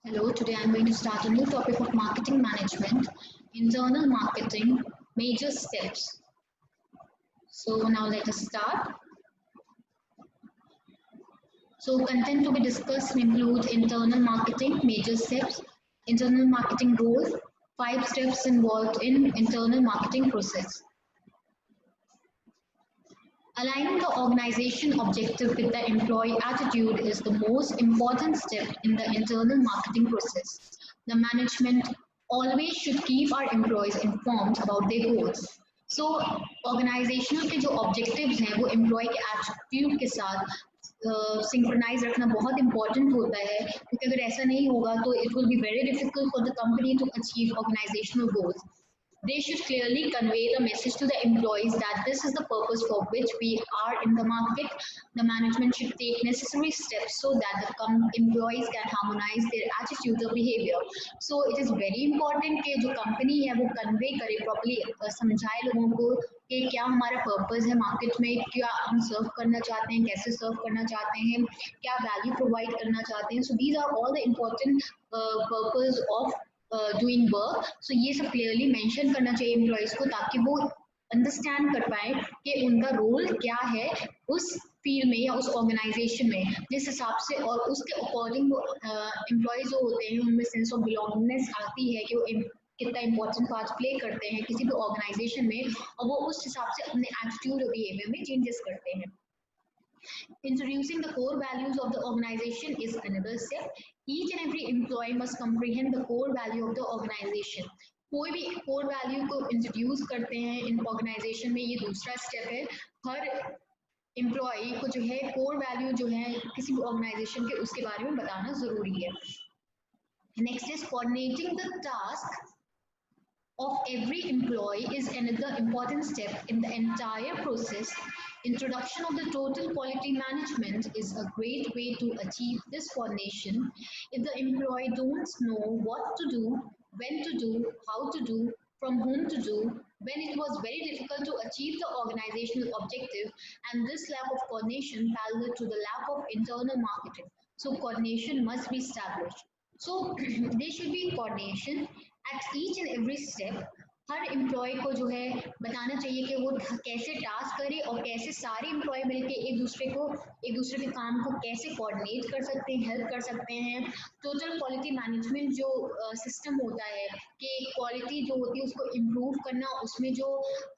Hello, today I'm going to start a new topic of marketing management, internal marketing, major steps. So now let us start. So content to be discussed include internal marketing, major steps, internal marketing goals, 5 steps involved in internal marketing process. Aligning the organization objective with the employee attitude is the most important step in the internal marketing process. The management always should keep our employees informed about their goals. So organisational के जो objectives हैं वो employ के attitude के साथ synchronise रखना बहुत important होता है क्योंकि अगर ऐसा नहीं होगा तो it will be very difficult for the company to achieve organisational goals. They should clearly convey the message to the employees that this is the purpose for which we are in the market. The management should take necessary steps so that the employees can harmonize their attitude or behavior. So it is very important कि जो company है वो convey करे properly, समझाए लोगों को कि क्या हमारा purpose है market में, क्या हम serve करना चाहते हैं, कैसे serve करना चाहते हैं, क्या value provide करना चाहते हैं. So these are all the important purpose of doing work. So ये सब क्लियरली मेंशन करना चाहिए एम्प्लॉयज़ को ताकि वो अंडरस्टैंड कर पाए कि उनका रोल क्या है उस फील्ड में या उस ऑर्गेनाइजेशन में, जिस हिसाब से और उसके अकॉर्डिंग वो एम्प्लॉयज़ जो होते हैं उनमें सेंस ऑफ बिलोंगिंगनेस आती है कि वो कितना इंपॉर्टेंट पार्ट प्ले करते हैं किसी भी ऑर्गेनाइजेशन में और वो उस हिसाब से अपने एटीट्यूड और बिहेवियर में चेंजेस करते हैं. Introducing the core values of the organization is another step. Each and every employee must comprehend the core value of the organization. कोई भी core value को introduce करते हैं इन organization में, ये दूसरा step है. हर employee को जो है core value जो है किसी भी organization के उसके बारे में बताना ज़रूरी है. Next is coordinating the task of every employee is another important step in the entire process. Introduction of the total quality management is a great way to achieve this coordination. If the employee don't know what to do, when to do, how to do, from whom to do, when it was very difficult to achieve the organizational objective, and this lack of coordination parallel to the lack of internal marketing. So coordination must be established. So there should be coordination at each and every step. हर employee को जो है बताना चाहिए कि वो कैसे task करे और कैसे सारे एम्प्लॉय मिलके एक दूसरे के काम को कैसे कोऑर्डिनेट कर सकते हैं, हेल्प कर सकते हैं. टोटल क्वालिटी मैनेजमेंट जो सिस्टम होता है कि क्वालिटी जो होती है उसको इम्प्रूव करना, उसमें जो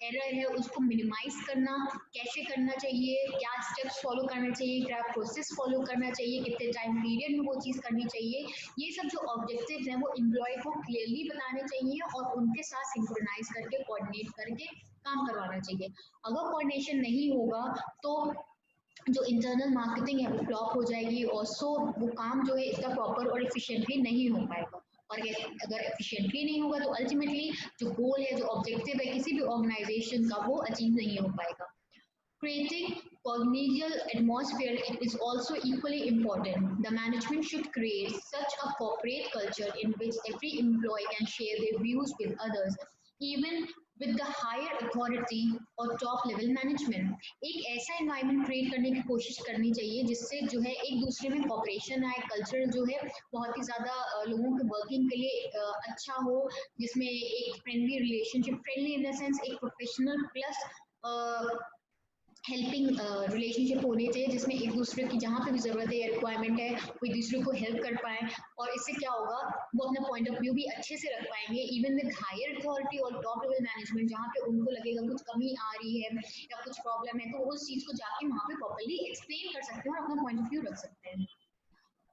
एरर है उसको मिनिमाइज करना, कैसे करना चाहिए, क्या स्टेप्स फॉलो करना चाहिए, क्या प्रोसेस फॉलो करना चाहिए, कितने टाइम पीरियड में वो चीज़ करनी चाहिए, ये सब जो ऑब्जेक्टिव हैं वो एम्प्लॉय को क्लियरली बताने चाहिए और उनके साथ सिंक्रोनाइज करके कोऑर्डिनेट करके काम करवाना चाहिए. अगर कोऑर्डिनेशन नहीं होगा तो जो इंटरनल मार्केटिंग है वो फ्लॉप हो जाएगी और सो वो काम जो है इसका प्रॉपर और एफिशिएंटली नहीं हो पाएगा. और अगर एफिशिएंटली नहीं होगा तो अल्टीमेटली जो गोल है, जो ऑब्जेक्टिव है किसी भी ऑर्गेनाइजेशन का, वो अचीव नहीं हो पाएगा. Creating congenial atmosphere is also equally important. The management should create such a corporate culture in which every employee can share their views with others, even with the higher authority or top level management. एक ऐसा environment create करने की कोशिश करनी चाहिए जिससे जो है एक दूसरे में cooperation आए, culture जो है बहुत ही ज़्यादा लोगों के working के लिए अच्छा हो, जिसमें एक friendly relationship, friendly in the sense एक professional plus हेल्पिंग रिलेशनशिप होनी चाहिए जिसमें एक दूसरे की जहाँ पे भी ज़रूरत है या रिक्वायरमेंट है वो एक दूसरे को हेल्प कर पाएँ. और इससे क्या होगा, वो अपना पॉइंट ऑफ व्यू भी अच्छे से रख पाएंगे इवन विद हायर अथॉरिटी और टॉप लेवल मैनेजमेंट. जहाँ पे उनको लगेगा कुछ कमी आ रही है या कुछ प्रॉब्लम है तो उस चीज़ को जाके वहाँ पे प्रॉपर्ली एक्सप्लेन कर सकते हैं और अपना पॉइंट ऑफ व्यू रख सकते हैं.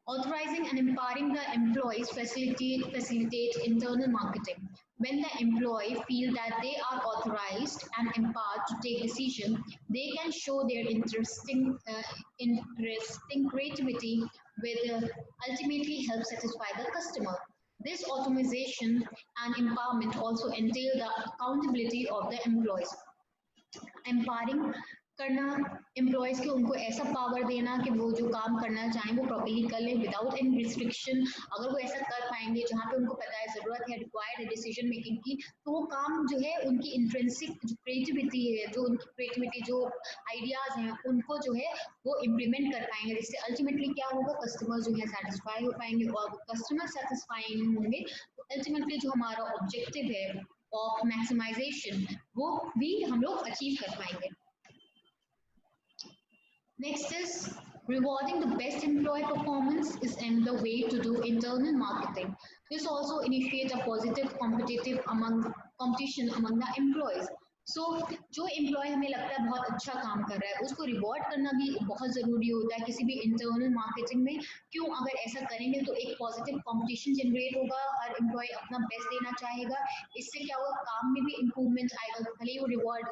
Authorizing and empowering the employees facilitate internal marketing. When the employee feel that they are authorized and empowered to take decision, they can show their interesting creativity, with ultimately help satisfy the customer. This automation and empowerment also entail the accountability of the employees. Empowering करना, employees को उनको ऐसा power देना कि वो जो काम करना चाहें वो प्रॉपर्ली कर लें विदाउट एनी रिस्ट्रिक्शन। अगर वो ऐसा कर पाएंगे जहाँ पे उनको पता है ज़रूरत है, रिक्वायर्ड है डिसीजन मेकिंग की, तो वो काम जो है उनकी इंट्रिंसिक जो क्रिएटिविटी है, जो उनकी क्रिएटिविटी जो आइडियाज़ हैं उनको जो है वो इम्प्लीमेंट कर पाएंगे, जिससे अल्टीमेटली क्या होगा, कस्टमर जो है सेटिस्फाई हो पाएंगे, और कस्टमर सेटिस्फाई होंगे तो अल्टीमेटली जो हमारा ऑब्जेक्टिव है ऑफ मैक्सिमाइजेशन वो भी हम लोग अचीव कर पाएंगे। Next is rewarding the best employee performance is another way to do internal marketing. This also initiates a positive competition among the employees. So जो एम्प्लॉय हमें लगता है बहुत अच्छा काम कर रहा है उसको रिवॉर्ड करना भी बहुत ज़रूरी होता है किसी भी इंटरनल मार्केटिंग में। क्यों? अगर ऐसा करेंगे तो एक पॉजिटिव कंपटीशन जनरेट होगा, हर एम्प्लॉय अपना बेस्ट देना चाहेगा, इससे क्या होगा, काम में भी इम्प्रूवमेंट आएगा। भले ही वो रिवॉर्ड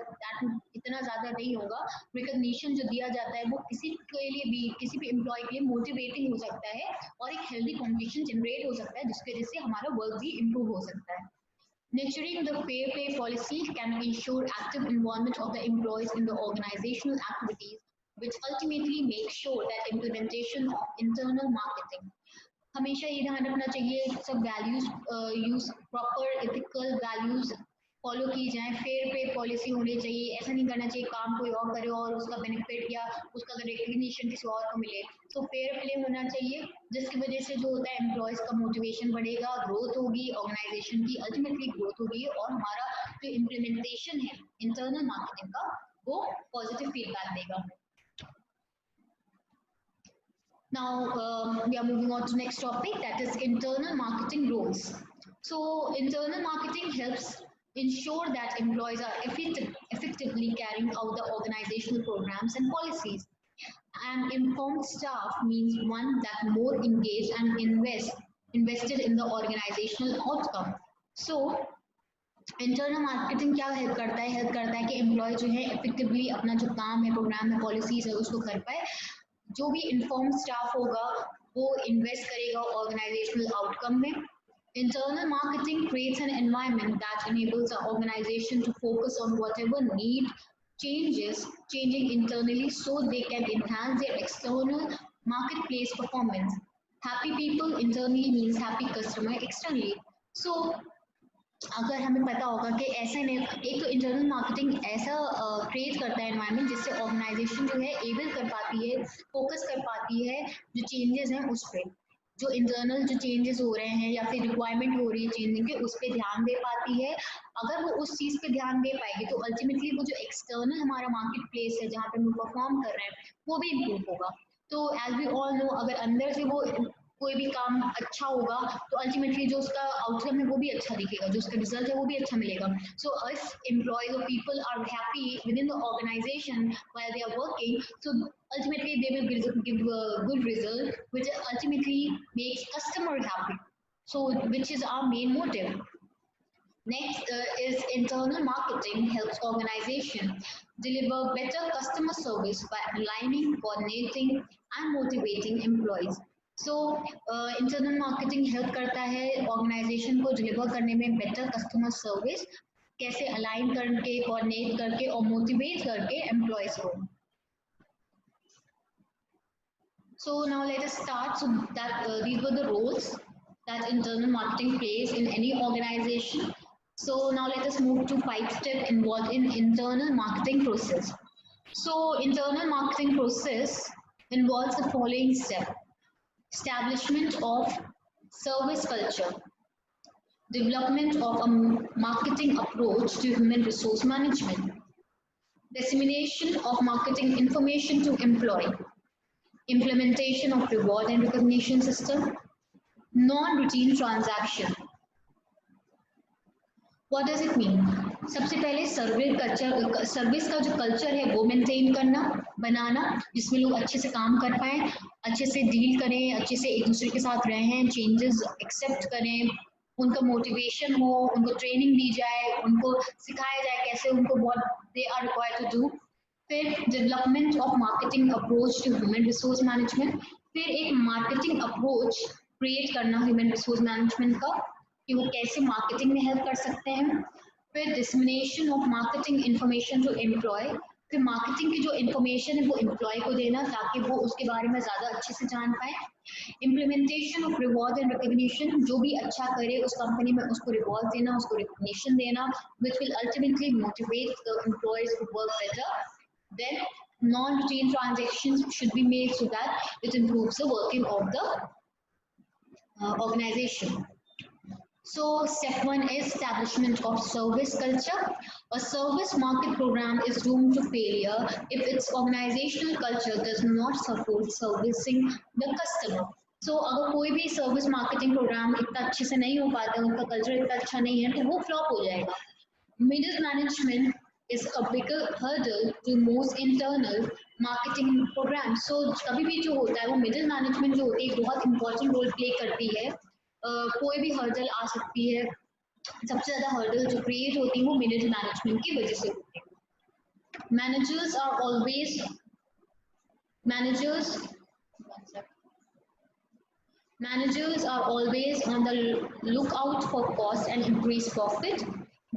इतना ज़्यादा नहीं होगा, रिकग्निशन जो दिया जाता है वो किसी के लिए भी, किसी भी एम्प्लॉय के लिए मोटिवेटिंग हो सकता है और एक हेल्दी कंपटीशन जनरेट हो सकता है जिसकी वजह से हमारा वर्क भी इम्प्रूव हो सकता है। Nurturing the fair play policy can ensure active involvement of the employees in the organizational activities, which ultimately make sure that implementation of internal marketing. हमेशा ये ध्यान रखना चाहिए सब values use proper ethical values follow की जाए, fair पे policy होनी चाहिए। ऐसा नहीं करना चाहिए काम कोई और करे और उसका बेनिफिट या उसका रिकग्निशन किसी और को मिले। तो फेयर प्ले होना चाहिए जिसकी वजह से जो होता है एम्प्लॉयज़ का मोटिवेशन बढ़ेगा, ग्रोथ होगी, ऑर्गेनाइजेशन की अल्टीमेटली ग्रोथ होगी और हमारा जो इम्प्लीमेंटेशन है इंटरनल मार्केटिंग का वो पॉजिटिव फीडबैक देगा। Now we are moving on to next topic, that is internal marketing roles. So internal marketing helps ensure that employees are effectively carrying out the organizational programs and policies. An informed staff means one that more engaged and invested in the organizational outcome. So internal marketing क्या help करता है कि employ जो है effectively अपना जो काम है, प्रोग्राम है, पॉलिसीज है उसको कर पाए। जो भी इन्फॉर्म स्टाफ होगा वो इन्वेस्ट करेगा ऑर्गेनाइजेशनल आउटकम में। Internal marketing creates an environment that enables an organization to focus on whatever need changing internally so they can enhance their external marketplace performance. Happy people internally means happy customer externally. So अगर हमें पता होगा कि ऐसा नहीं, एक तो internal marketing ऐसा क्रिएट करता है एनवायरनमेंट जिससे ऑर्गेनाइजेशन जो है एबल कर पाती है, फोकस कर पाती है जो चेंजेस हैं उस पर, जो इंटरनल जो चेंजेस हो रहे हैं या फिर रिक्वायरमेंट हो रही है चेंजिंग के उस पर ध्यान दे पाती है। अगर वो उस चीज़ पे ध्यान दे पाएगी तो अल्टीमेटली वो जो एक्सटर्नल हमारा मार्केट प्लेस है जहाँ पे हम परफॉर्म कर रहे हैं वो भी इम्प्रूव होगा। तो एज वी ऑल नो, अगर अंदर से वो कोई भी काम अच्छा होगा तो अल्टीमेटली जो उसका आउटकम है वो भी अच्छा दिखेगा, जो उसका रिजल्ट है वो भी अच्छा मिलेगा। सो इफ एम्प्लॉयज और people are happy within the organisation while they are working, so ultimately they will give a good result which ultimately makes customer happy, so which is our main motive. Next is internal marketing helps organization deliver better customer service by aligning, coordinating and motivating employees. So internal marketing help करता है organisation को deliver करने में better customer service, कैसे align करके, coordinate करके और motivate करके एम्प्लॉयज को। So now let us start. So that these were the roles that internal marketing plays in any organization. So now let us move to 5 steps involved in internal marketing process. So internal marketing process involves the following step: establishment of service culture, development of a marketing approach to human resource management, dissemination of marketing information to employee, implementation of reward and recognition system, non-routine transaction. What does it mean? सबसे पहले service का जो culture है वो maintain करना, बनाना, जिसमें लोग अच्छे से काम कर पाएं, अच्छे से डील करें, अच्छे से एक दूसरे के साथ रहें, चेंजेस एक्सेप्ट करें, उनका मोटिवेशन हो, उनको ट्रेनिंग दी जाए, उनको सिखाया जाए कैसे उनको what they are required to do। फिर development of marketing approach to human resource management, फिर एक मार्केटिंग अप्रोच क्रिएट करना ह्यूमन रिसोर्स मैनेजमेंट का कि वो कैसे मार्केटिंग में हेल्प कर सकते हैं। फिर dissemination of marketing information to employee, फिर मार्केटिंग की जो इन्फॉर्मेशन है वो एम्प्लॉय को देना ताकि वो उसके बारे में ज़्यादा अच्छे से जान पाए। Implementation of reward and recognition, जो भी अच्छा करे उस कंपनी में उसको रिवॉर्ड देना, उसको रिकग्निशन देना, which will ultimately motivate the employees to work better. Then non-routine transactions should be made so that it improves the working of the organization. So step one is establishment of service culture. A service market program is doomed to failure if its organizational culture does not support servicing the customer. So अगर कोई भी service marketing programme इतना अच्छे से नहीं हो पाता, उनका कल्चर इतना अच्छा नहीं है, तो वो फ्लॉप हो जाएगा। Middle management is a bigger hurdle to most internal marketing programs. So कभी भी जो होता है वो मिडिल मैनेजमेंट जो होती है बहुत इंपॉर्टेंट रोल प्ले करती है। कोई भी हर्डल आ सकती है, सबसे ज़्यादा हर्डल जो क्रिएट होती है वो मिडिल मैनेजमेंट की वजह से होती है। Managers are always Managers are always on the lookout for cost and increased profit.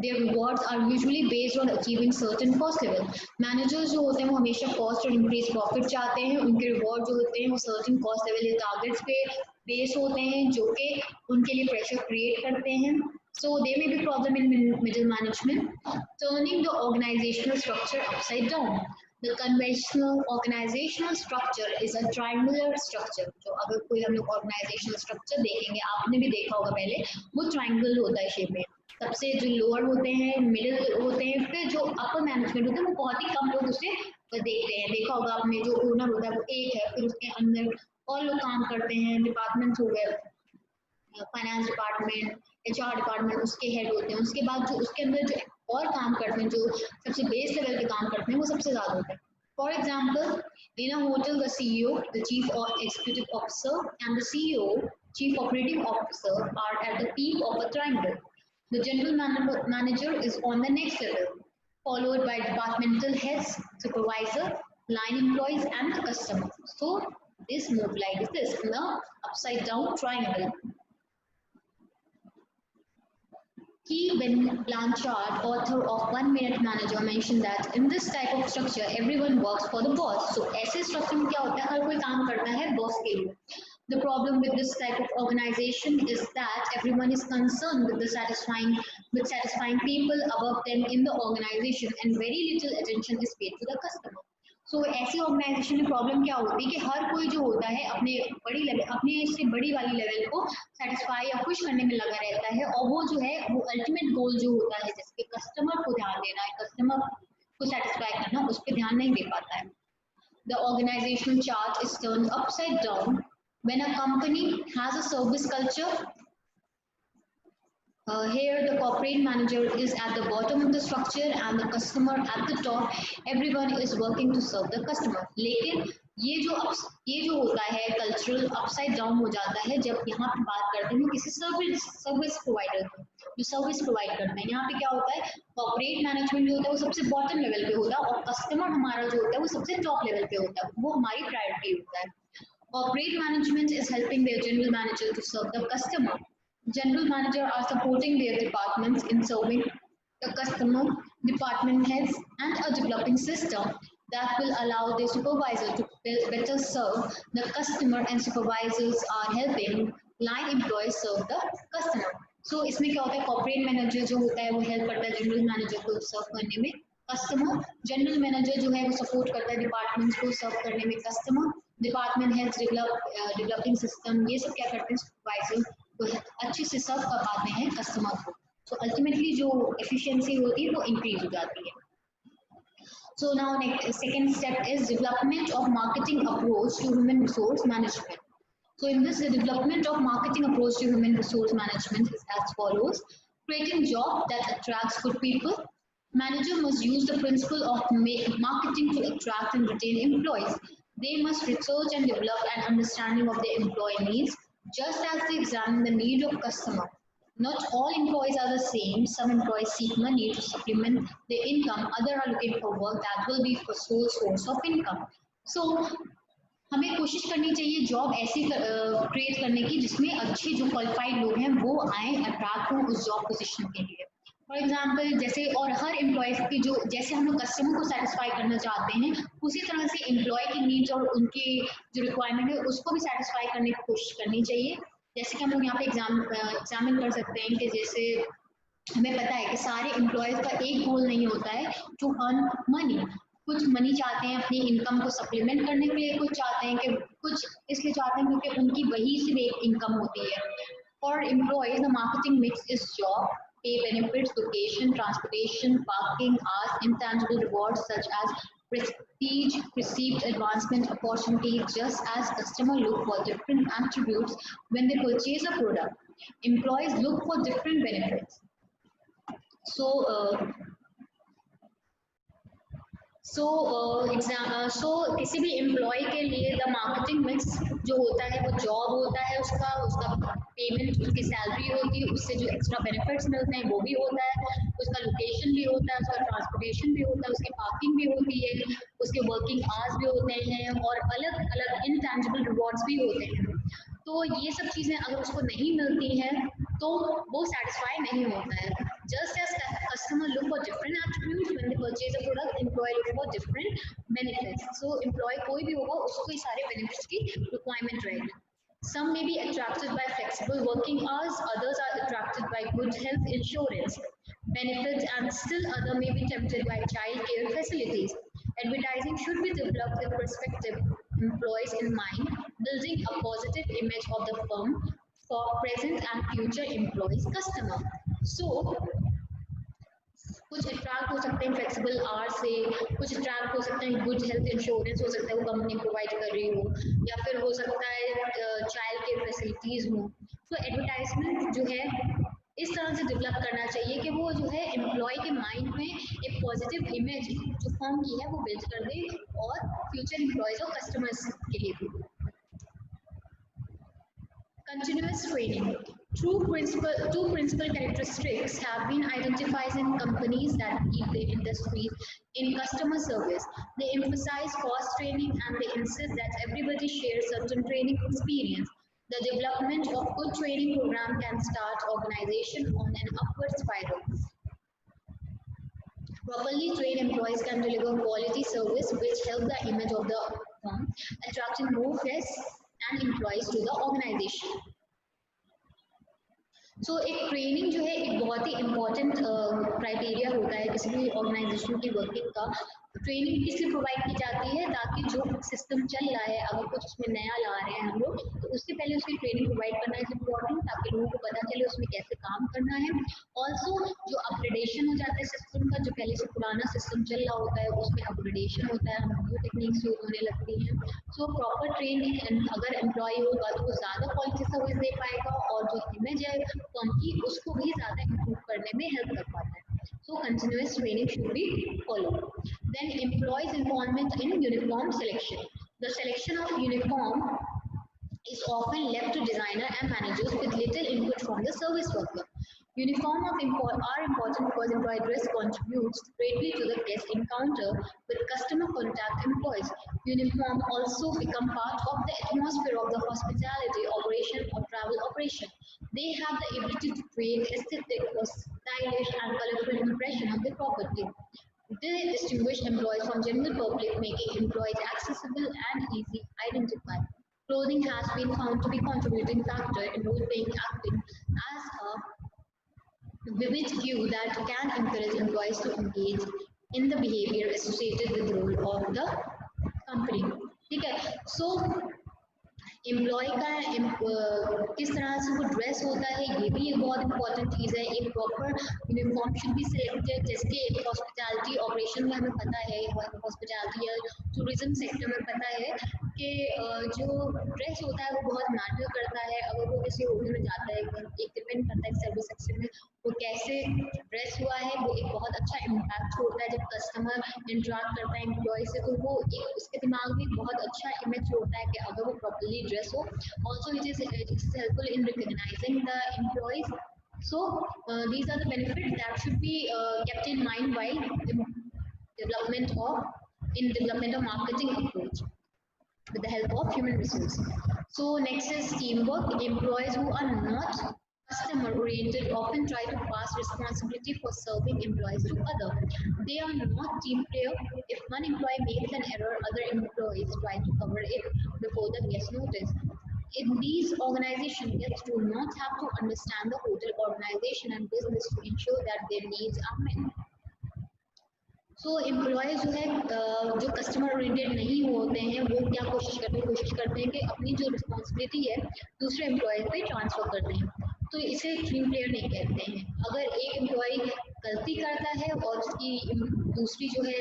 Their rewards are usually based on achieving certain cost level. Managers जो होते हैं वो हमेशा cost और increased profit चाहते हैं, उनके reward जो होते हैं वो certain cost level या targets पे base होते हैं जो कि उनके लिए pressure create करते हैं. So there may be problem in middle management. Turning the organizational structure upside down. The conventional organizational structure is a triangular structure. तो अगर कोई हम लोग organizational structure देखेंगे, आपने भी देखा होगा पहले, वो triangle होता है shape में। सबसे जो लोअर होते हैं, मिडिल होते हैं, फिर जो अपर मैनेजमेंट होता है वो बहुत ही कम लोग उसे देखते हैं। देखा होगा आपने, जो ओनर होता है वो एक है, फिर उसके अंदर और लोग काम करते हैं, डिपार्टमेंट्स हो गए, फाइनेंस डिपार्टमेंट, एचआर डिपार्टमेंट, उसके हेड होते हैं। उसके बाद जो उसके अंदर जो और काम करते हैं, जो सबसे बेस लेवल पे काम करते हैं, वो सबसे ज़्यादा होते हैं। For example, in a hotel the CEO, the chief executive officer and the CEO, chief operating officer are at the peak of a triangle. The general manager is on the next level, followed by departmental heads, supervisor, line employees, and the customer. So this move like this in the upside down triangle. Ben Blanchard, author of 1 Minute Manager, mentioned that in this type of structure, everyone works for the boss. So ऐसे structure में क्या होता है, हर कोई काम करता है boss के लिए. The problem with this type of organization is that everyone is concerned with satisfying people above them in the organization, and very little attention is paid to the customer. So ऐसी organisation में problem क्या होती है कि हर कोई जो होता है अपने से बड़ी वाली लेवल को सेटिस्फाई या खुश करने में लगा रहता है, और वो जो है वो अल्टीमेट गोल जो होता है जैसे कस्टमर को ध्यान देना है, कस्टमर को सेटिस्फाई करना, उस पर ध्यान नहीं दे पाता है. The organizational chart is turned upside down when a company has a service culture. Here the corporate manager is at the bottom of the structure and the customer at the top. Everyone is working to serve the customer. लेकिन ये जो होता है cultural upside down हो जाता है जब यहाँ पे बात करते हैं किसी सर्विस प्रोवाइडर की, जो सर्विस प्रोवाइड करते हैं. यहाँ पे क्या होता है, कॉर्पोरेट मैनेजमेंट जो होता है वो सबसे बॉटम लेवल पे होता है और कस्टमर हमारा जो होता है वो सबसे टॉप लेवल पे होता है, वो हमारी प्रायोरिटी होता है. Corporate management is helping their general manager to serve the customer. General manager are supporting their departments in serving the customer, department heads, and a developing system that will allow their supervisor to better serve the customer, and supervisors are helping line employees serve the customer. So इसमें क्या होता है, corporate manager जो होता है वो help करता है general manager को serve करने में, customer, general manager जो है वो support करता है departments को serve करने में, customer, department heads developing system, ये सब क्या करते हैं, supervisor अच्छे से सर्व कर पाते हैं कस्टमर को. सो अल्टीमेटली जो एफिशिएंसी होती है वो इंक्रीज हो जाती है. So now second step is development of marketing approach to human resource management. So in this, the development of marketing approach to human resource management is as follows: creating job that attracts good people. Manager must use the principle of marketing to attract and retain employees. They must research and develop an understanding of their employee needs, just as they examine the need of customer. Not all employees are the same. Some employees seek money to supplement their income. Others are looking for work that will be for sole source of income. So हमें कोशिश करनी चाहिए job ऐसी create करने की जिसमें अच्छे जो क्वालिफाइड लोग हैं वो आए, अट्रैक्ट हों उस जॉब पोजीशन के लिए. फॉर एग्जाम्पल जैसे, और हर एम्प्लॉयज की जो, जैसे हम लोग कस्टमर को सेटिस्फाई करना चाहते हैं, उसी तरह से एम्प्लॉय की नीड्स और उनकी जो रिक्वायरमेंट है उसको भी सेटिस्फाई करने की कोशिश करनी चाहिए। जैसे कि हम लोग यहाँ पे एग्जामिन कर सकते हैं कि जैसे हमें पता है कि सारे एम्प्लॉयज का एक गोल नहीं होता है टू अर्न मनी। कुछ मनी चाहते हैं अपनी इनकम को सप्लीमेंट करने के लिए, कुछ चाहते हैं कि कुछ इसलिए चाहते हैं क्योंकि उनकी वही सिर्फ एक इनकम होती है। For employees, the marketing mix is job, pay benefits, location, transportation, parking, hours, intangible rewards such as prestige, perceived advancement opportunities, just as customers look for different attributes when they purchase a product. Employees look for different benefits. So, सो किसी भी employ के लिए the marketing mix जो होता है वो job होता है, उसका उसका पेमेंट, उसकी सैलरी होती है, उससे जो एक्स्ट्रा बेनिफिट्स मिलते हैं वो भी होता है, उसका लोकेशन भी होता है, उसका ट्रांसपोर्टेशन भी होता है, उसकी पार्किंग भी होती है, उसके वर्किंग आवर्स भी होते हैं, और अलग अलग इनटैंजिबल रिवॉर्ड्स भी होते हैं। तो ये सब चीज़ें अगर उसको नहीं मिलती हैं तो वो सेटिस्फाई नहीं होता है। Just as customer look for different attributes when they purchase a product, employee look for different benefits. So employee कोई भी होगा उसको ये सारे benefits की requirement रहेगी। Some may be attracted by flexible working hours, others are attracted by good health insurance benefits, and still other may be tempted by child care facilities. Advertising should be developed with prospective employees in mind, building a positive image of the firm for present and future employees customer. So कुछ attract हो सकते हैं flexible hour से, कुछ attract हो सकते हैं good health insurance हो सकता है वो कंपनी प्रोवाइड कर रही हो, या फिर हो सकता है चाइल्ड केयर फैसिलिटीज हो। तो एडवर्टाइजमेंट जो है इस तरह से डेवलप करना चाहिए कि वो जो है एम्प्लॉय के माइंड में एक पॉजिटिव इमेज जो फर्म की है वो बिल्ड कर दे, और फ्यूचर एम्प्लॉयज और कस्टमर्स के लिए भी। Continuous training. Two principal characteristics have been identified in companies that lead the industry in customer service. They emphasize cross training and they insist that everybody shares certain training experience. The development of good training program can start organization on an upward spiral. Properly trained employees can deliver quality service which help the image of the firm, attracting more fresh and employees to the organization. एक training जो है एक बहुत ही important criteria होता है किसी भी organisation की वर्किंग का। ट्रेनिंग किसलिए प्रोवाइड की जाती है, ताकि जो सिस्टम चल रहा है अगर कुछ उसमें नया ला रहे हैं हम लोग तो उससे पहले उसकी ट्रेनिंग प्रोवाइड करना इज इम्पोर्टेंट, ताकि लोगों को पता चले उसमें कैसे काम करना है। ऑल्सो जो अपग्रेडेशन हो जाता है सिस्टम का, जो पहले से पुराना सिस्टम चल रहा होता है उसमें अपग्रेडेशन होता है, न्यू टेक्निक्स यूज होने लगती हैं। सो प्रॉपर ट्रेनिंग अगर एम्प्लॉय होगा तो वो ज़्यादा क्वालिटी सर्विस दे पाएगा, और जो इमेज है फर्म की उसको भी ज़्यादा इम्प्रूव करने में हेल्प कर पाता है। So continuous training should be followed. Then employees involvement in uniform selection. The selection of uniform is often left to designer and managers with little input from the service worker. Uniform are important because employee dress contributes greatly to the guest encounter with customer contact employees. Uniform also become part of the atmosphere of the hospitality operation or travel operation. They have the ability to create aesthetic or stylish and colorful impression of the property. They distinguish employees from general public, making employees accessible and easy identify. Clothing has been found to be contributing factor in role-playing acting as a vivid cue that can encourage employees to engage in the behavior associated with the role of the company. ठीक है, so employ का किस तरह से वो dress होता है ये भी एक बहुत इंपॉर्टेंट चीज़ है। एक proper uniform should be selected, जैसे कि हॉस्पिटैलिटी ऑपरेशन में हमें पता है, हॉस्पिटैलिटी या टूरिज्म सेक्टर में पता है कि जो ड्रेस होता है वो बहुत मैटर करता है। अगर वो किसी होटल में जाता है, एक डिपेंड करता है सर्विस सेक्शन में वो कैसे ड्रेस हुआ है, वो एक बहुत अच्छा इम्पैक्ट छोड़ता है। जब कस्टमर इंटरेक्ट करता है एम्प्लॉय से तो वो एक उसके दिमाग में बहुत अच्छा इमेज छोड़ता है कि अगर वो प्रॉपर्ली ड्रेस हो। Also it is helpful in recognising the employees. So these are the benefits that should be kept in mind while development of marketing approach with the help of human resources. So next is teamwork. Employees who are not customer oriented often try to pass responsibility for serving employees to other. They are not team player. If one employee makes an error, other employees try to cover it before the guest notice. In these organizations, guests do not have to understand the hotel organization and business to ensure that their needs are met. So employees जो है जो customer oriented नहीं होते हैं वो क्या कोशिश करते हैं कि अपनी जो रिस्पॉन्सिबिलिटी है दूसरे एम्प्लॉय पे ट्रांसफ़र करते हैं तो इसे टीम प्लेयर नहीं कहते हैं अगर एक एम्प्लॉय गलती करता है और उसकी दूसरी जो है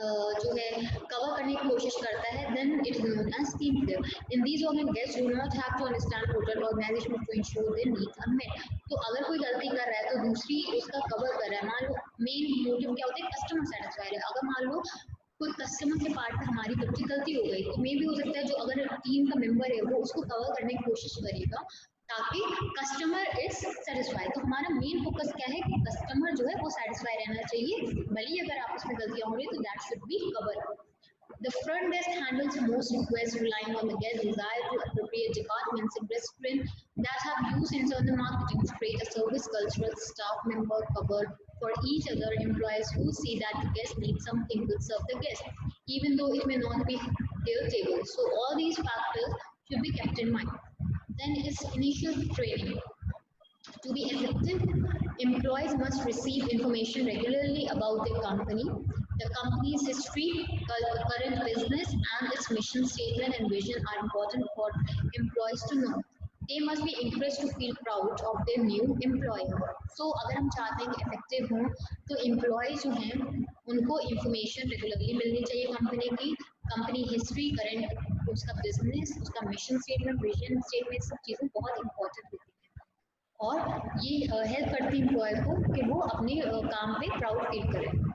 कवर करने की कोशिश करता है then it is known as team player. In these organ guests do not have to understand hotel organization to ensure their needs are met. तो अगर कोई गलती कर रहा है तो दूसरी उसका कवर कर रहा है मान लो मेन मोटिव क्या होता है कस्टमर सेटिस्फाइड है अगर मान लो कोई कस्टमर के पार्ट में हमारी गलती हो गई तो मे भी हो सकता है जो अगर टीम का मेंबर है वो उसको कवर करने की कोशिश करेगा ताकि कस्टमर इज सेटिस्फाइड तो हमारा मेन फोकस क्या है कि कस्टमर जो है वो सेटिस्फाई रहना चाहिए भले ही अगर आपस में गलतियां हो रही तो that should be cover The front desk handles most requests relying on the guest's desire to appropriate departments and restaurants that have used internal marketing to create a service culture. Staff member covered for each other employees who see that the guest needs something will serve the guest, even though it may not be their table. So all these factors should be kept in mind. Then is initial training. To be effective, employees must receive information regularly about their company, the company's history, current business, and its mission statement and vision are important for employees to know. They must be encouraged to feel proud of their new employer. So, अगर हम चाहते हैं कि effective हों, तो employees जो हैं, उनको information regularly मिलनी चाहिए company history, current उसका business, उसका mission statement, vision statement, सब चीज़ें बहुत important होती हैं. और ये हेल्प करती है एम्प्लॉय को कि वो अपने काम पे प्राउड फील करें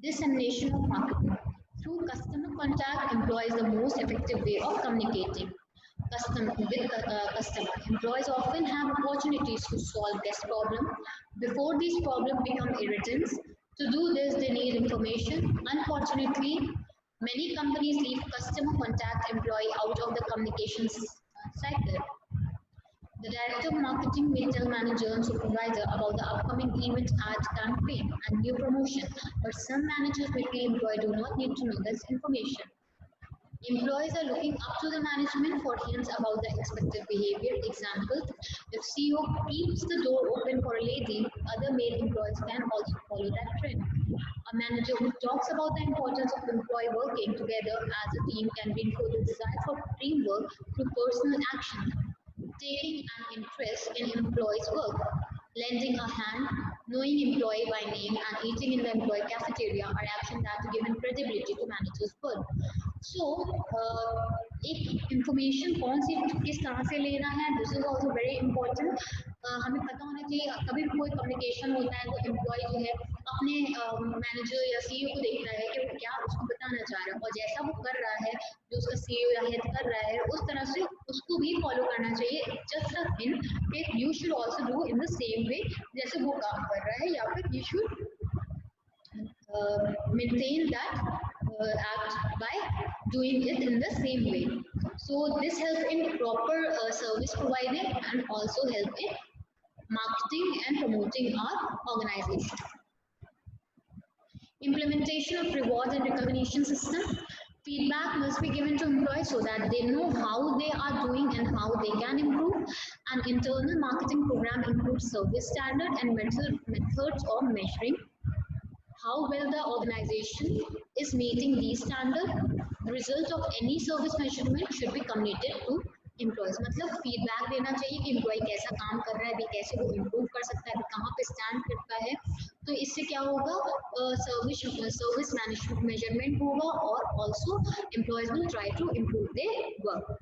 Dissemination of marketing. Through customer contact, employees the most effective way of communicating customer. Employees often have opportunities to solve guest problem before these problems become irritants. To do this, they need information. Unfortunately, many companies leave customer contact employee out of the communications cycle. The director of marketing may tell manager and supervisor about the upcoming event ad campaign and new promotion, but some managers may feel employees do not need to know this information. Employees are looking up to the management for hints about the expected behavior. Example, if CEO keeps the door open for a lady, other male employees can also follow that trend. A manager who talks about the importance of employee working together as a team can reinforce the desire for teamwork through personal action. Taking an interest in employees' work, lending a hand, knowing employee by name, and eating in the employee cafeteria are actions that give credibility to managers' work. So, एक information कौन सी किस तरह से लेना है this is also very important हमें पता होना चाहिए कभी भी कोई कम्युनिकेशन होता है तो एम्प्लॉय जो है अपने मैनेजर या सीईओ को देखता है कि वो क्या उसको बताना चाह रहा है और जैसा वो कर रहा है जो उसका सीईओ या हेड कर रहा है उस तरह से उसको भी फॉलो करना चाहिए जस्ट अ हिंट कि you should also do in the same way जैसे वो काम कर रहा है या फिर you should maintain that act by doing it in the same way. So this helps in proper service providing and also help in marketing and promoting our organization. Implementation of rewards and recognition system. Feedback must be given to employees so that they know how they are doing and how they can improve. An internal marketing program includes service standard and methods of measuring how well the organization is meeting these standards. The result of any service measurement should be communicated to employees. मतलब feedback देना चाहिए कि employ कैसा काम कर रहा है अभी कैसे वो इम्प्रूव कर सकता है अभी कहाँ पे स्टैंड करता है तो इससे क्या होगा सर्विस मैनेजमेंट मेजरमेंट होगा और also employees will try to improve their work.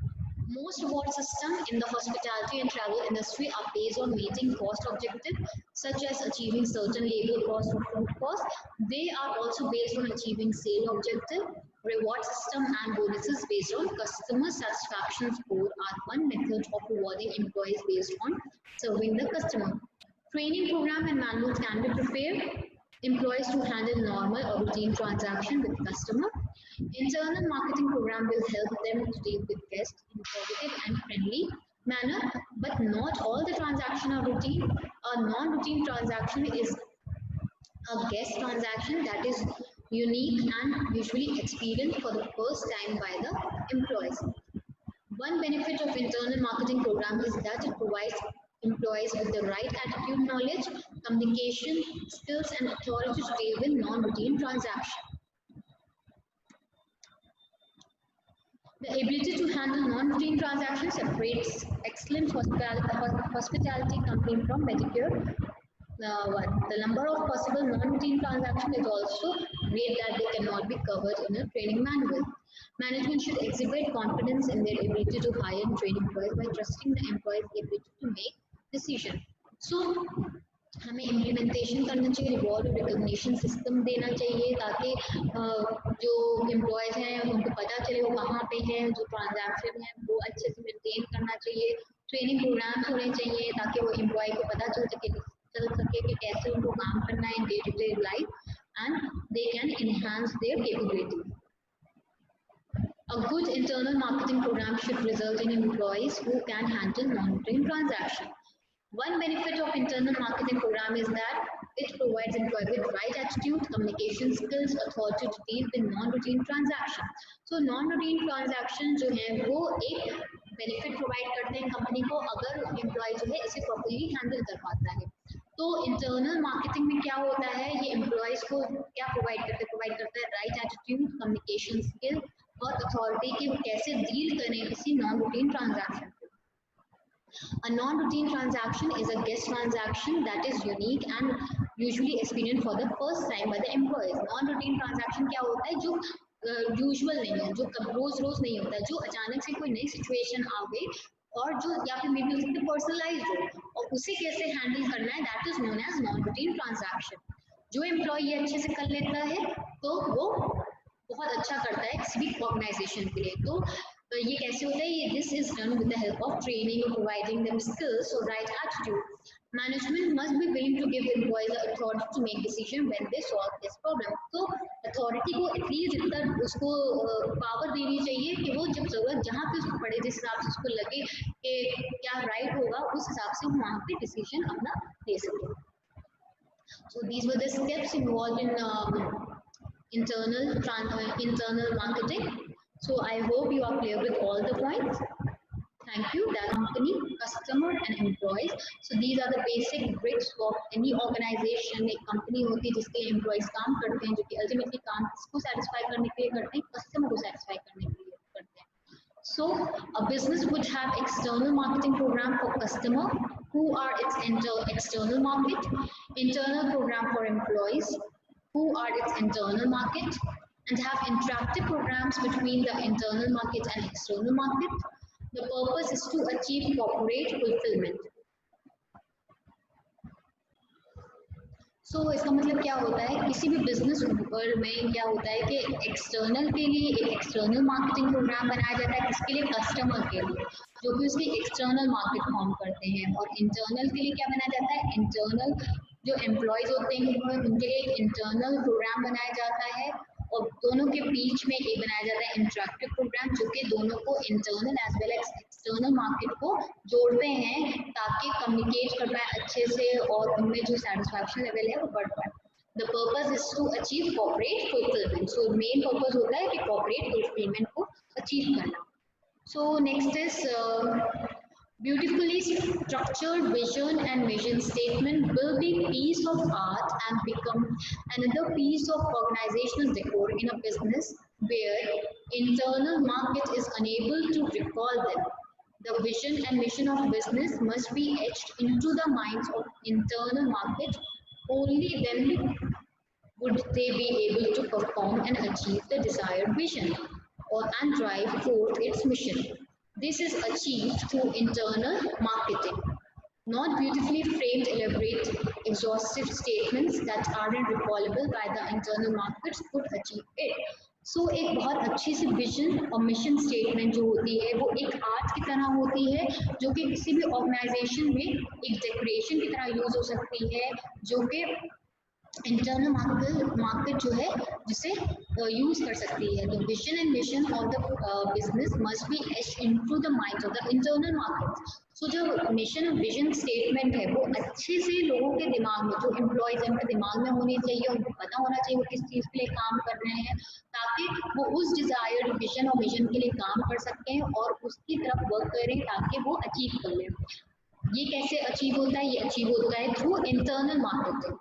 Most reward systems in the hospitality and travel industry are based on meeting cost objectives, such as achieving certain labor cost or food cost. They are also based on achieving sale objective. Reward system and bonuses based on customer satisfaction score are one method of rewarding employees based on serving the customer. Training program and manuals can be prepared employees to handle normal or routine transaction with customer. Internal marketing program will help them to deal with guests in positive and friendly manner, but not all the transactions are routine. A non-routine transaction is a guest transaction that is unique and usually experienced for the first time by the employees. One benefit of internal marketing program is that it provides employees with the right attitude, knowledge, communication skills, and authority to deal with non-routine transactions. The ability to handle non-routine transactions separates excellent hospitality company from Medicare. The number of possible non-routine transactions is also great that they cannot be covered in a training manual. Management should exhibit confidence in their ability to hire and train employees by trusting the employees' ability to make decisions. So, हमें implementation करना चाहिए, reward और recognition system देना चाहिए ताकि जो employees हैं उनको पता चले वो कहाँ पे हैं, जो ट्रांजैक्शन है वो अच्छे से मेंटेन करना चाहिए, ट्रेनिंग प्रोग्राम्स होने चाहिए ताकि वो एम्प्लॉय को पता चल सके कि कैसे उनको काम करना है day to day life and they can enhance their capability. A good internal marketing program should result in employees who can handle non-routine transactions. One benefit of internal marketing program is that it provides employees with right attitude, communication skills, authority to deal with non-routine transactions. So non-routine transactions जो हैं वो एक benefit provide करते हैं company को अगर employee जो है इसे properly handle कर पाता है. तो internal marketing में क्या होता है, ये employees को क्या provide करता है right attitude, communication skill और authority कि वो कैसे deal करें किसी non-routine transaction. A non-routine transaction is a guest transaction that is unique and usually experienced for the first time by the employees. Non-routine transaction क्या होता है जो usual नहीं है, जो रोज नहीं होता है, जो अचानक से कोई नई situation आ गई और जो या फिर maybe उसके personalized हो और उसे कैसे handle करना है, that is known as non-routine transaction. जो employee ये अच्छे से कर लेता है तो वो बहुत अच्छा करता है किसी भी organization के लिए. तो ये कैसे होता है, ये this is done with the help of training or providing them skills or right attitude. Management must be willing to give employees the authority to make decision when they solve this problem. तो authority को at least इतना उसको power देनी चाहिए कि वो जब जरूरत जहाँ पे उसको पड़े जिस हिसाब से उसको लगे कि क्या right होगा उस हिसाब से वो वहाँ पे decision अपना ले सके. So these were the steps involved in internal marketing. So I hope you are clear with all the points. Thank you. That company, customer and employees. So these are the basic bricks of any organization. एक company होती है जिसके employees काम करते हैं जो कि ultimately काम किसको satisfy करने के लिए करते हैं, customer को satisfy करने के लिए करते हैं. So a business would have external marketing program for customer who are its external market, internal program for employees who are its internal market, and have interactive programs between the internal market and external market. The purpose is to achieve corporate fulfillment. So इसका मतलब क्या होता है, किसी भी business में क्या होता है कि एक्सटर्नल के लिए एक एक्सटर्नल मार्केटिंग प्रोग्राम बनाया जाता है, किसके लिए, कस्टमर के लिए जो कि उसकी एक्सटर्नल मार्केट फॉर्म करते हैं, और इंटरनल के लिए क्या बनाया जाता है, इंटरनल जो एम्प्लॉयज होते हैं उनके लिए एक इंटरनल प्रोग्राम बनाया जाता है और दोनों के बीच में एक बनाया जाता है इंटरैक्टिव प्रोग्राम जो कि दोनों को internal as well as external market को जोड़ते हैं ताकि कम्युनिकेट कर पाए अच्छे से और उनमें जो सेटिस्फैक्शन लेवल है वो बढ़ पाए. The purpose is to achieve corporate fulfilment. So main purpose होता है कि कॉर्पोरेट फुलफिलमेंट को अचीव करना. So next is beautifully structured vision and mission statement will be piece of art and become another piece of organizational decor in a business where internal market is unable to recall them. The vision and mission of business must be etched into the minds of internal market. Only then would they be able to perform and achieve the desired vision and drive forth its mission. This is achieved through internal marketing. Not beautifully framed, elaborate, exhaustive statements that aren't recallable by the internal markets could achieve it. So एक बहुत अच्छी सी vision और mission statement जो होती है वो एक art की तरह होती है जो कि किसी भी ऑर्गेनाइजेशन में एक डेकोरेशन की तरह यूज हो सकती है जो कि इंटरनल मार्केट जो है जिसे यूज कर सकती है। तो vision and mission of the business must be etch into the mind of the internal market. So जो मिशन और विजन स्टेटमेंट है वो अच्छे से लोगों के दिमाग में, जो एम्प्लॉयज हैं उनके दिमाग में होनी चाहिए, उनको पता होना चाहिए वो किस चीज़ के लिए काम कर रहे हैं, ताकि वो उस डिजायर्ड विजन और मिशन के लिए काम कर सकते हैं और उसकी तरफ वर्क करें ताकि वो अचीव कर लें। ये कैसे अचीव होता है? ये अचीव होता है थ्रू इंटरनल मार्केटिंग।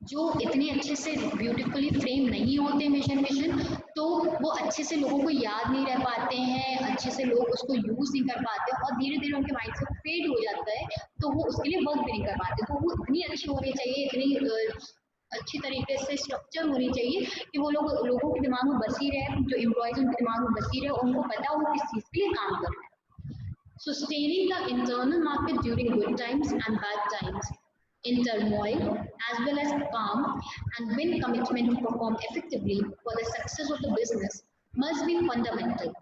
जो इतने अच्छे से ब्यूटीफुली फ्रेम नहीं होते मिशन विजन, तो वो अच्छे से लोगों को याद नहीं रह पाते हैं, अच्छे से लोग उसको यूज नहीं कर पाते और धीरे धीरे उनके माइंड से फेड हो जाता है, तो वो उसके लिए वर्क भी नहीं कर पाते। तो वो इतनी अच्छी होनी चाहिए, इतनी अच्छी तरीके से स्ट्रक्चर होनी चाहिए कि वो लोगों के दिमाग में बसी रहे, जो एम्प्लॉयज उनके दिमाग में बसी रहे, उनको पता वो किस चीज़ के लिए काम कर रहे हैं। Sustaining the internal market during good times and bad times, in turmoil, as well as calm and win commitment to perform effectively for the success of the business must be fundamental.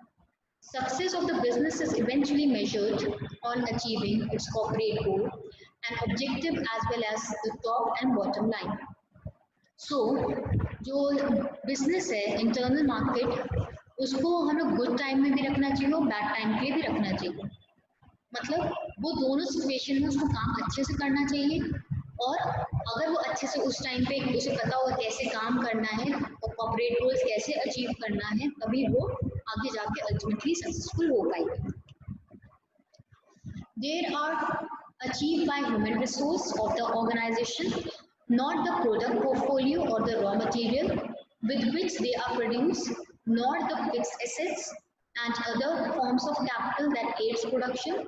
Success of the business is eventually measured on achieving its corporate goal and objective as well as the top and bottom line. So, जो business है internal market, उसको हमें good time में भी रखना चाहिए और bad time के लिए भी रखना चाहिए। मतलब वो दोनों सिचुएशन में उसको काम अच्छे से करना चाहिए, और अगर वो अच्छे से उस टाइम पे उसे पता हो कैसे काम करना है और कॉर्पोरेट गोल्स कैसे अचीव करना है, तभी वो आगे जाके अल्टीमेटली सक्सेसफुल हो पाएगी। They are achieved by human resource of the organization, not the product portfolio or the raw material with which they are produced, nor the fixed assets and other forms of capital that aids production.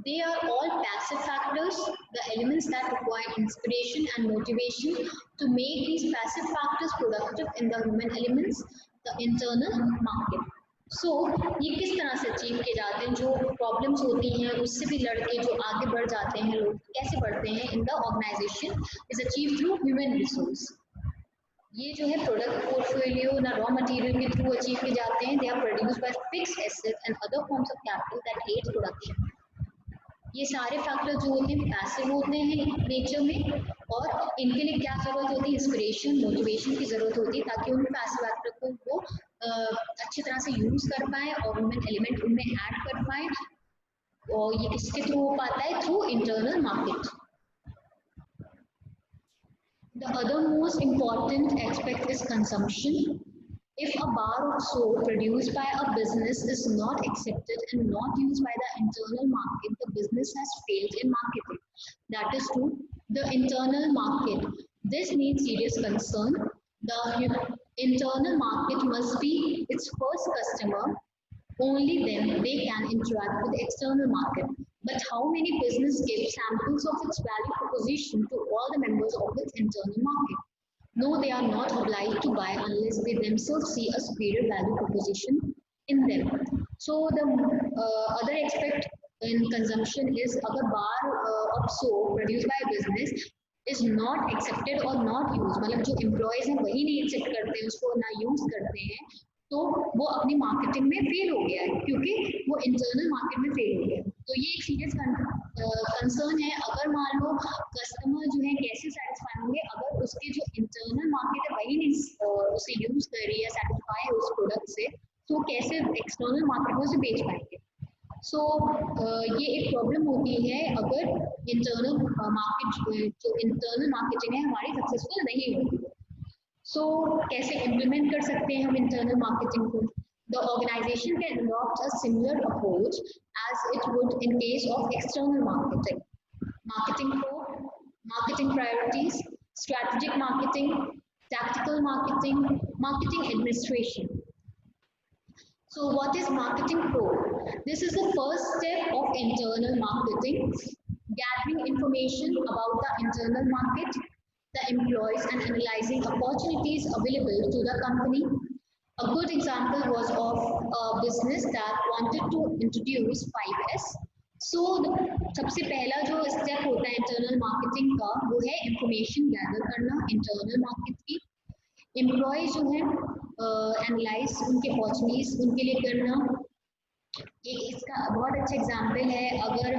They are all passive factors, the elements that require inspiration and motivation to make these passive factors productive in the human elements, the internal market. सो ये किस तरह से achieve किए जाते हैं? जो problems होती हैं उससे भी लड़के जो आगे बढ़ जाते हैं, लोग कैसे बढ़ते हैं in the organisation is achieve through human resource. ये जो है प्रोडक्ट पोर्टफोलियो ना रॉ मटेरियल के थ्रू अचीव किए जाते हैं। They are produced by fixed assets and other forms of capital that aids production. ये सारे फैक्टर जो होते हैं पैसिव होते हैं नेचर में, और इनके लिए क्या जरूरत होती है? इंस्पिरेशन, मोटिवेशन की जरूरत होती है, ताकि उन पैसिव फैक्टर को वो अच्छी तरह से यूज कर पाए और ह्यूमन एलिमेंट उनमें ऐड कर पाए। और ये किसके थ्रू हो पाता है? Through internal market. The other most important aspect is consumption. If a bar of soap produced by a business is not accepted and not used by the internal market, the business has failed in marketing. That is true. The internal market. This needs serious concern. The internal market must be its first customer. Only then they can interact with the external market. But how many business give samples of its value proposition to all the members of its internal market? No, they are not obliged to buy unless they themselves see a superior value proposition in them. So the other aspect in consumption is अगर bar of soap produced by a business is not accepted or not used, मतलब जो employees हैं वही नहीं accept करते हैं उसको, ना use करते हैं, तो वो अपनी मार्केटिंग में फेल हो गया है, क्योंकि वो इंटरनल मार्केट में फेल हो गया है। तो ये एक सीरियस कंसर्न है। अगर मान लो कस्टमर जो है कैसे सेटिस्फाई होंगे अगर उसके जो इंटरनल मार्केट है वही नहीं उसे यूज कर रही है, सेटिस्फाई है उस प्रोडक्ट से, तो कैसे एक्सटर्नल मार्केट में उसे बेच पाएंगे? सो ये एक प्रॉब्लम होती है अगर इंटरनल मार्केट, जो इंटरनल मार्केटिंग है हमारी सक्सेसफुल नहीं होती। सो कैसे इम्प्लीमेंट कर सकते हैं हम इंटरनल मार्केटिंग को? The organization can adopt a similar approach as it would in case of external marketing. Marketing pro, marketing priorities, strategic marketing, tactical marketing, marketing administration. So what is marketing pro? This is the first step of internal marketing, gathering information about the internal market, the employees, and analyzing opportunities available to the company. A good example was of a business that wanted to introduce 5S. So सबसे पहला जो step होता है internal marketing का वो है information gather करना internal market की। एम्प्लॉय जो है एनालाइज उनके अपॉर्चुनिटीज उनके लिए करना। एक इसका बहुत अच्छा एग्जांपल है, अगर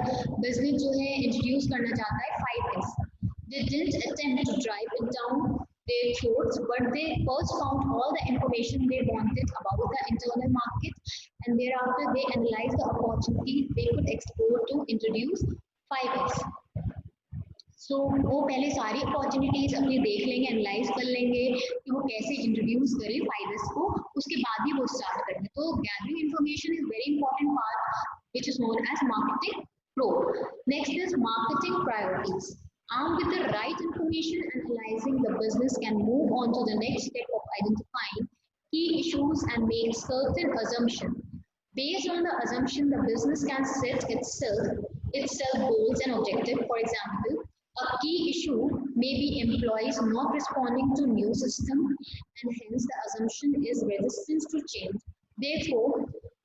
बिजनेस जो है इंट्रोड्यूस करना चाहता है 5S, They didn't attempt to drive it down their throats, but they first found all the information they wanted about the internal market, and thereafter they analyzed the opportunity they could explore to introduce 5S. सो वो पहले सारी opportunities अपनी देख लेंगे, analyse कर लेंगे कि वो कैसे इंट्रोड्यूस करें फाइवर्स को, उसके बाद ही वो स्टार्ट करेंगे. तो gathering information is very important part which is known as marketing pro. Next is marketing priorities. Armed with the right information, analyzing the business can move on to the next step of identifying key issues and make certain assumptions. Based on the assumption, the business can set itself goals and objectives. For example, a key issue may be employees not responding to new system, and hence the assumption is resistance to change. Therefore,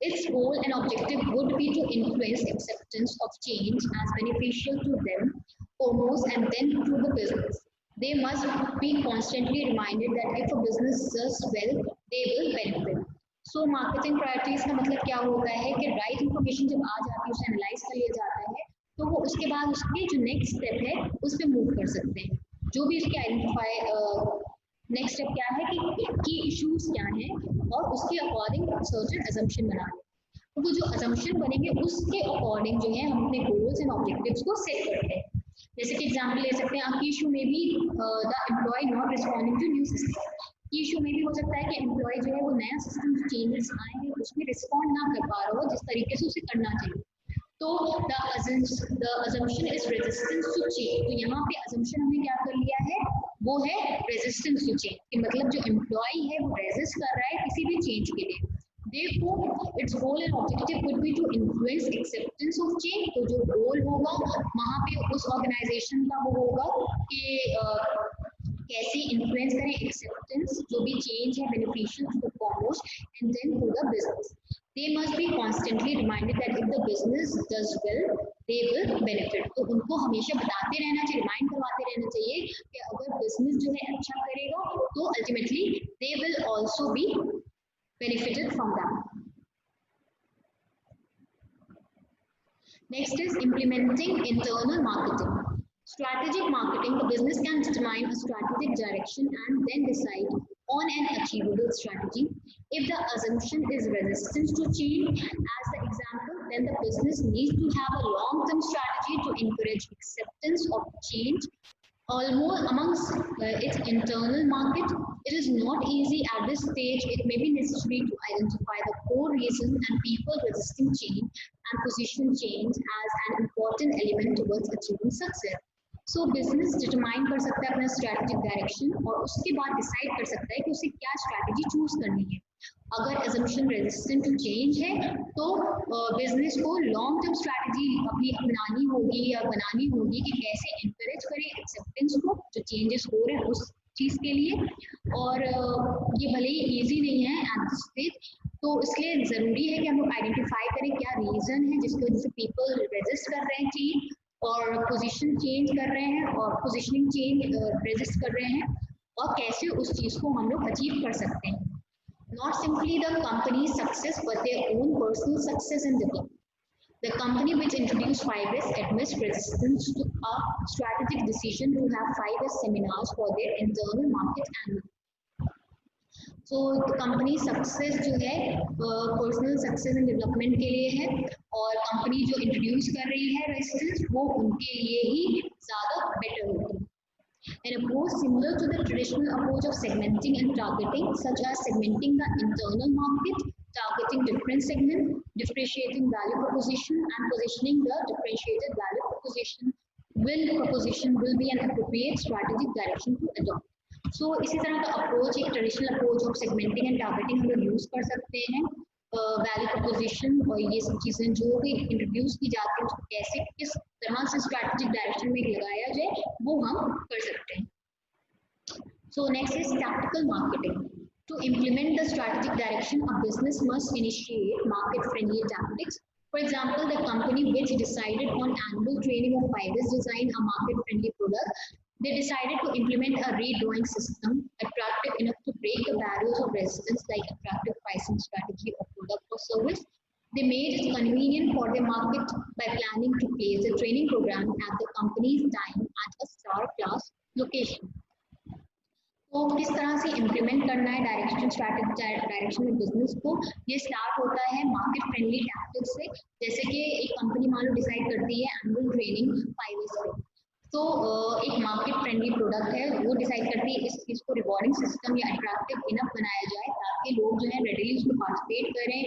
its goal and objective would be to influence acceptance of change as beneficial to them foremost and then to the business. They must be constantly reminded that if a business does well, they will benefit. So marketing priorities का मतलब क्या होता है कि right information जब आ जाती है, उसे एनालाइज कर लिया जाता है, तो वो उसके बाद उसके जो नेक्स्ट स्टेप है उस पर मूव कर सकते हैं. जो भी उसके आइडेंटिफाई नेक्स्ट स्टेप क्या है कि इश्यूज क्या हैं और उसके अकॉर्डिंग सर्टेन अजम्पशन बना लें. तो वो जो अजम्पशन बनेंगे उसके अकॉर्डिंग जो है हम अपने गोल्स एंड ऑब्जेक्टिव्स को सेट करते हैं. जैसे कि एग्जाम्पल ले सकते हैं, आपकी इशू में भी the employee not responding to new system. Issue में भी हो सकता है कि एम्प्लॉय जो है वो नया सिस्टम चेंजेस आए हैं उसमें रिस्पॉन्ड ना कर पा रहा हो जिस तरीके से उसे करना चाहिए. तो the assumption is resistance to change. तो यहाँ पे अजम्पशन हमने क्या कर लिया है, वो है रेजिस्टेंस टू चेंज, कि मतलब जो एम्प्लॉय है वो रेजिस्ट कर रहा है किसी भी चेंज के लिए. Therefore, its goal and objective would be to influence acceptance of change. तो जो गोल होगा वहाँ पे उस ऑर्गेनाइजेशन का वो होगा कि कैसे इन्फ्लुएंस करें एक्सेप्टेंस, जो भी चेंज है beneficial to the foremost and then to the business. They must be constantly reminded that if the business does well, they will benefit. तो उनको हमेशा बताते रहना चाहिए, रिमाइंड करवाते रहना चाहिए कि अगर बिजनेस जो है अच्छा करेगा तो ultimately they will also be benefited from that. Next is implementing internal marketing. Strategic marketing, the business can determine a strategic direction and then decide on an achievable strategy. If the assumption is resistance to change, as the example, then the business needs to have a long-term strategy to encourage acceptance of change. Almost amongst its internal market, it is not easy at this stage. It may be necessary to identify the core reasons and people resisting change and position change as an important element towards achieving success. So business determine कर सकता है अपना strategic direction और उसके बाद decide कर सकता है कि उसे क्या strategy choose करनी है. अगर assumption resistant to change है तो बिजनेस को लॉन्ग टर्म स्ट्रैटेजी अपनी अपनानी होगी या बनानी होगी कि कैसे इंकरेज करें एक्सेप्टेंस को जो चेंजेस हो रहे हैं उस चीज़ के लिए. और ये भले ही ईजी नहीं है एट दिस स्टेज, तो इसलिए ज़रूरी है कि हम लोग आइडेंटिफाई करें क्या रीज़न है जिसकी वजह से पीपल रेजिस्ट कर रहे हैं चेंज और पोजीशन चेंज कर रहे हैं और पोजीशनिंग चेंज रेजिस्ट कर रहे हैं और कैसे उस चीज़ को हम लोग अचीव कर सकते हैं. Not simply the company's success, but their own personal success and development. The company which introduced 5S admits resistance to a strategic decision to have 5S seminars for their internal market annually. So the company success जो है personal success and development के लिए है और company जो introduce कर रही है resistance वो उनके लिए ही ज़्यादा better होगी. An approach similar to the traditional approach of segmenting and targeting, such as segmenting the internal market, targeting different segments, differentiating value proposition, and positioning the differentiated value proposition will be an appropriate strategic direction to adopt. So इसी तरह का approach एक traditional approach of segmenting and targeting हम लोग use कर सकते हैं. Value preposition और ये सब चीज़ें जो भी इंट्रोड्यूस की जाती हैं उसको कैसे किस तरह से स्ट्रैटेजिक डायरेक्शन में लगाया जाए वो हम कर सकते हैं. सो next is tactical marketing. To implement the strategic direction, a business must initiate market-friendly tactics. For example, the company which decided on annual training of 5S design a market-friendly product. They decided to implement a redrawing system attractive enough to break the barriers of resistance, like attractive pricing strategy of product or service. They made it convenient for the market by planning to place a training program at the company's time at a star class location. तो किस तरह से implement करना है direction में business को, ये start होता है मार्केट फ्रेंडली टैक्टिक्स से। जैसे कि एक कंपनी मान लो डिसाइड करती है एनुअल ट्रेनिंग 5 ईयर्स पे, तो एक मार्केट फ्रेंडली प्रोडक्ट है, वो डिसाइड करती है इस चीज़ को रिवॉर्डिंग सिस्टम या अट्रैक्टिव इनफ बनाया जाए ताकि लोग जो है रेडिली उसमें पार्टिसिपेट करें।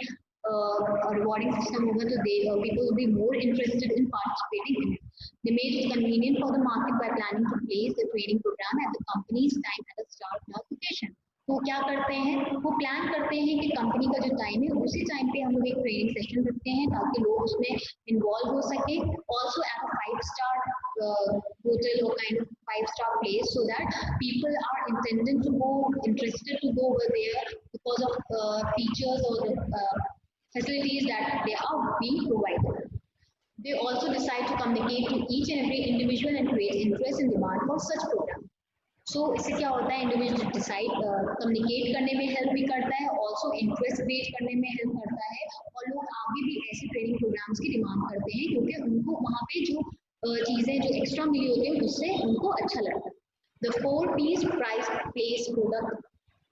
रिवॉर्डिंग सिस्टम होगा तो दे people will be more interested in participating in it. They made it convenient for the market by planning to place the training program at the company's time at a start classification. तो क्या करते हैं, वो plan करते हैं कि company का जो टाइम है उसी टाइम पे हम लोग एक ट्रेनिंग सेशन रखते हैं ताकि लोग उसमें इन्वॉल्व हो सके। Also at a 5-star hotel or kind of 5-star place so that people are intended to go, interested to go over there because of features or the facilities that they are being provided. They also decide to communicate to each and every individual and create interest and demand for such program. So इससे क्या होता है, individual decide communicate करने में help भी करता है, also interest create करने में हेल्प करता है, और लोग आगे भी ऐसे ट्रेनिंग प्रोग्राम्स की डिमांड करते हैं क्योंकि उनको वहाँ पे जो चीज़ें जो एक्स्ट्रा मिली होती हैं उससे उनको अच्छा लगता है। The 4 P's price, place, product,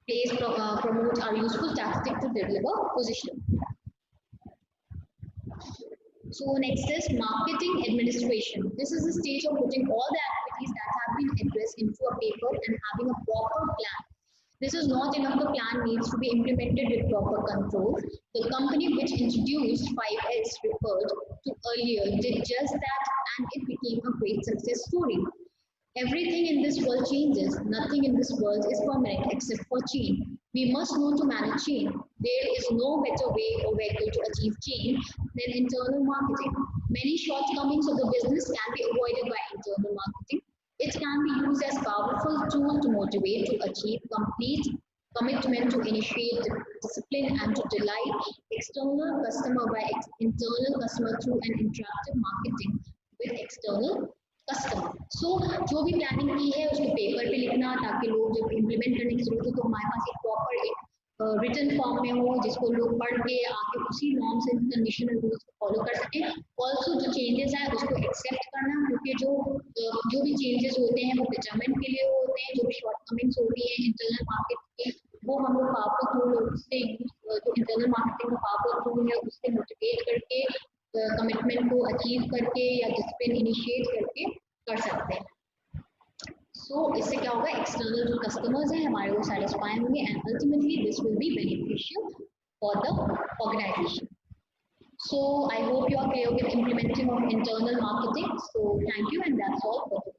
place, promote are useful tactics to deliver position. So next is marketing administration. This is the stage of putting all the activities that have been addressed into a paper and having a proper plan. This is not enough. The plan needs to be implemented with proper controls. The company which introduced 5S referred to earlier did just that, and it became a great success story. Everything in this world changes. Nothing in this world is permanent except for change. We must know to manage change. There is no better way or vehicle to achieve change than internal marketing. Many shortcomings of the business can be avoided by internal marketing. It can be used as a powerful tool to motivate, to achieve complete commitment, to initiate discipline, and to delight external customer by internal customer through an interactive marketing with external customer. So जो भी planning की है उसको paper पे लिखना ताकि लोग जब इम्प्लीमेंट करने की जरूरत हो तो हमारे पास एक प्रॉपर एक रिटन फॉर्म में हो जिसको लोग पढ़ के आके उसी norms and condition and rules को फॉलो कर सकें। ऑल्सो जो चेंजेस हैं उसको एक्सेप्ट करना, क्योंकि जो भी चेंजेस होते हैं वो बेटरमेंट के लिए होते हैं। जो भी शॉर्टकमिंग्स होती हैं इंटरनल मार्केट के वो हम लोग पावरफुल टूल उससे जो इंटरनल मार्केटिंग का पावरफुल टूल है उससे मोटिवेट करके कमिटमेंट को अचीव करके या डिसिप्लिन इनिशिएट करके कर सकते हैं। सो इससे क्या होगा, एक्सटर्नल जो कस्टमर्स हैं हमारे वो सेटिस्फाई होंगे and ultimately this will be beneficial for the organisation. So I hope you are clear with implementing of internal marketing. So thank you, and that's all for today.